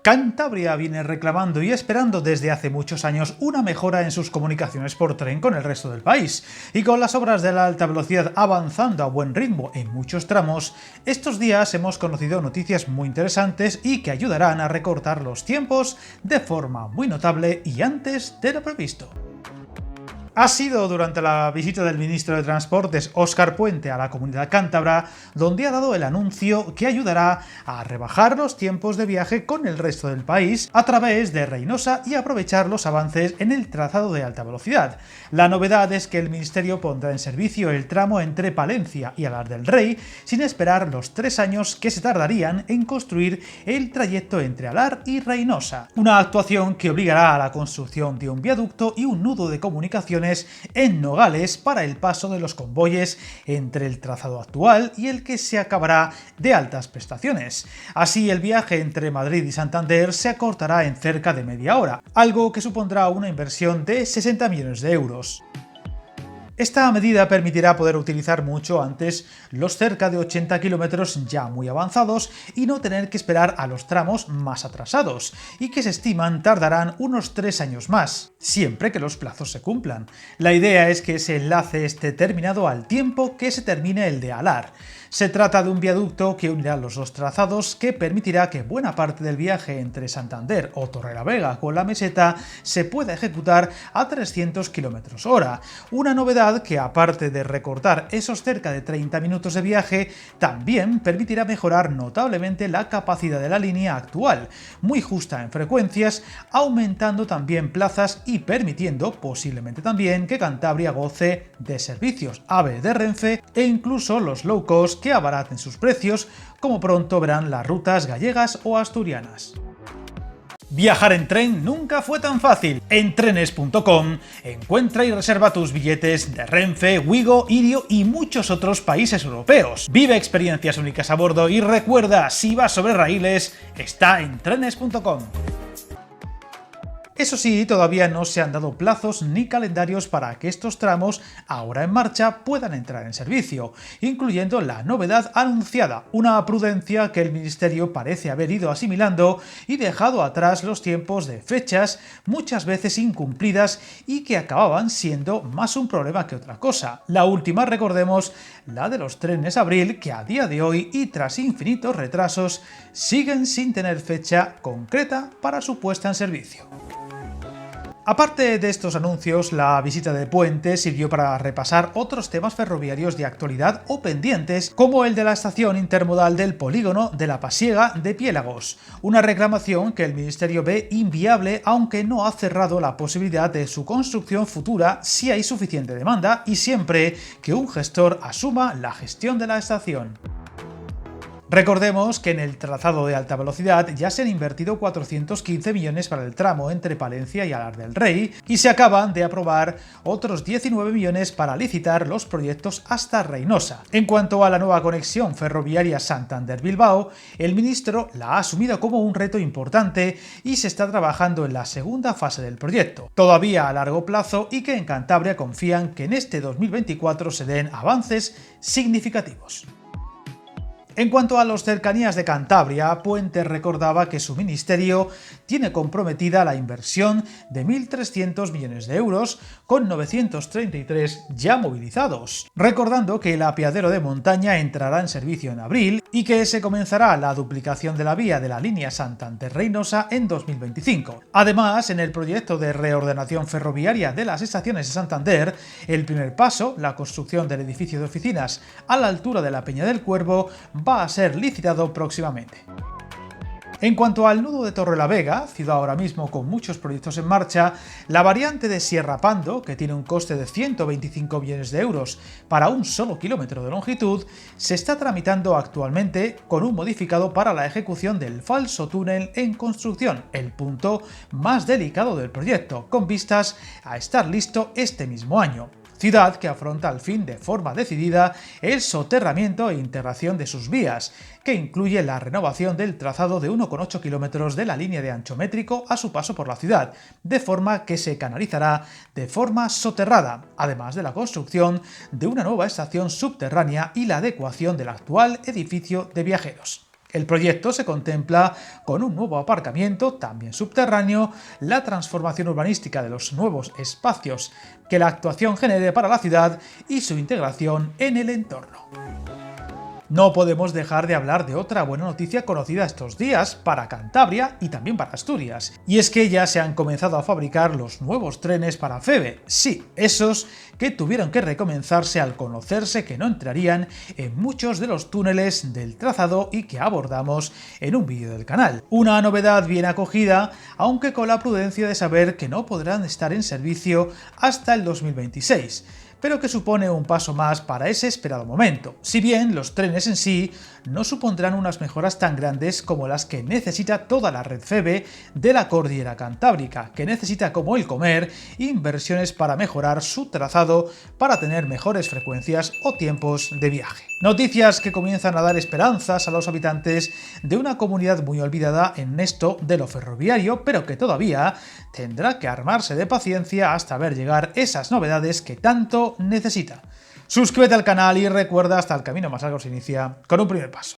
Cantabria viene reclamando y esperando desde hace muchos años una mejora en sus comunicaciones por tren con el resto del país, y con las obras de la alta velocidad avanzando a buen ritmo en muchos tramos, estos días hemos conocido noticias muy interesantes y que ayudarán a recortar los tiempos de forma muy notable y antes de lo previsto. Ha sido durante la visita del ministro de Transportes, Óscar Puente, a la comunidad cántabra, donde ha dado el anuncio que ayudará a rebajar los tiempos de viaje con el resto del país a través de Reinosa y aprovechar los avances en el trazado de alta velocidad. La novedad es que el ministerio pondrá en servicio el tramo entre Palencia y Alar del Rey, sin esperar los 3 años que se tardarían en construir el trayecto entre Alar y Reinosa. Una actuación que obligará a la construcción de un viaducto y un nudo de comunicaciones en Nogales para el paso de los convoyes entre el trazado actual y el que se acabará de altas prestaciones. Así, el viaje entre Madrid y Santander se acortará en cerca de media hora, algo que supondrá una inversión de 60 millones de euros. Esta medida permitirá poder utilizar mucho antes los cerca de 80 kilómetros ya muy avanzados y no tener que esperar a los tramos más atrasados, y que se estiman tardarán unos 3 años más, siempre que los plazos se cumplan. La idea es que ese enlace esté terminado al tiempo que se termine el de Alar. Se trata de un viaducto que unirá los dos trazados, que permitirá que buena parte del viaje entre Santander o Torrelavega con la meseta se pueda ejecutar a 300 km/h. Una novedad que, aparte de recortar esos cerca de 30 minutos de viaje, también permitirá mejorar notablemente la capacidad de la línea actual, muy justa en frecuencias, aumentando también plazas y permitiendo posiblemente también que Cantabria goce de servicios AVE de Renfe e incluso los low cost que abaraten sus precios, como pronto verán las rutas gallegas o asturianas. Viajar en tren nunca fue tan fácil. En trenes.com encuentra y reserva tus billetes de Renfe, Wigo, Irio y muchos otros países europeos. Vive experiencias únicas a bordo y recuerda, si vas sobre raíles, está en trenes.com. Eso sí, todavía no se han dado plazos ni calendarios para que estos tramos, ahora en marcha, puedan entrar en servicio, incluyendo la novedad anunciada, una prudencia que el ministerio parece haber ido asimilando y dejado atrás los tiempos de fechas, muchas veces incumplidas y que acababan siendo más un problema que otra cosa. La última, recordemos, la de los trenes Abril, que a día de hoy y tras infinitos retrasos, siguen sin tener fecha concreta para su puesta en servicio. Aparte de estos anuncios, la visita de Puente sirvió para repasar otros temas ferroviarios de actualidad o pendientes, como el de la estación intermodal del polígono de La Pasiega de Piélagos, una reclamación que el ministerio ve inviable, aunque no ha cerrado la posibilidad de su construcción futura si hay suficiente demanda y siempre que un gestor asuma la gestión de la estación. Recordemos que en el trazado de alta velocidad ya se han invertido 415 millones para el tramo entre Palencia y Alar del Rey, y se acaban de aprobar otros 19 millones para licitar los proyectos hasta Reinosa. En cuanto a la nueva conexión ferroviaria Santander-Bilbao, el ministro la ha asumido como un reto importante y se está trabajando en la segunda fase del proyecto, todavía a largo plazo, y que en Cantabria confían que en este 2024 se den avances significativos. En cuanto a las cercanías de Cantabria, Puente recordaba que su ministerio tiene comprometida la inversión de 1.300 millones de euros, con 933 ya movilizados, recordando que el apeadero de montaña entrará en servicio en abril y que se comenzará la duplicación de la vía de la línea Santander-Reinosa en 2025. Además, en el proyecto de reordenación ferroviaria de las estaciones de Santander, el primer paso, la construcción del edificio de oficinas a la altura de la Peña del Cuervo, va a ser licitado próximamente. En cuanto al nudo de Torrelavega, ciudad ahora mismo con muchos proyectos en marcha, la variante de Sierra Pando, que tiene un coste de 125 millones de euros para un solo kilómetro de longitud, se está tramitando actualmente con un modificado para la ejecución del falso túnel en construcción, el punto más delicado del proyecto, con vistas a estar listo este mismo año. Ciudad que afronta al fin de forma decidida el soterramiento e integración de sus vías, que incluye la renovación del trazado de 1,8 kilómetros de la línea de ancho métrico a su paso por la ciudad, de forma que se canalizará de forma soterrada, además de la construcción de una nueva estación subterránea y la adecuación del actual edificio de viajeros. El proyecto se contempla con un nuevo aparcamiento, también subterráneo, la transformación urbanística de los nuevos espacios que la actuación genere para la ciudad y su integración en el entorno. No podemos dejar de hablar de otra buena noticia conocida estos días para Cantabria y también para Asturias, y es que ya se han comenzado a fabricar los nuevos trenes para Feve, sí, esos que tuvieron que recomenzarse al conocerse que no entrarían en muchos de los túneles del trazado y que abordamos en un vídeo del canal. Una novedad bien acogida, aunque con la prudencia de saber que no podrán estar en servicio hasta el 2026. Pero que supone un paso más para ese esperado momento, si bien los trenes en sí no supondrán unas mejoras tan grandes como las que necesita toda la red Feve de la cordillera cantábrica, que necesita, como el comer, inversiones para mejorar su trazado para tener mejores frecuencias o tiempos de viaje. Noticias que comienzan a dar esperanzas a los habitantes de una comunidad muy olvidada en esto de lo ferroviario, pero que todavía tendrá que armarse de paciencia hasta ver llegar esas novedades que tanto necesita. Suscríbete al canal y recuerda, hasta el camino más largo se inicia con un primer paso.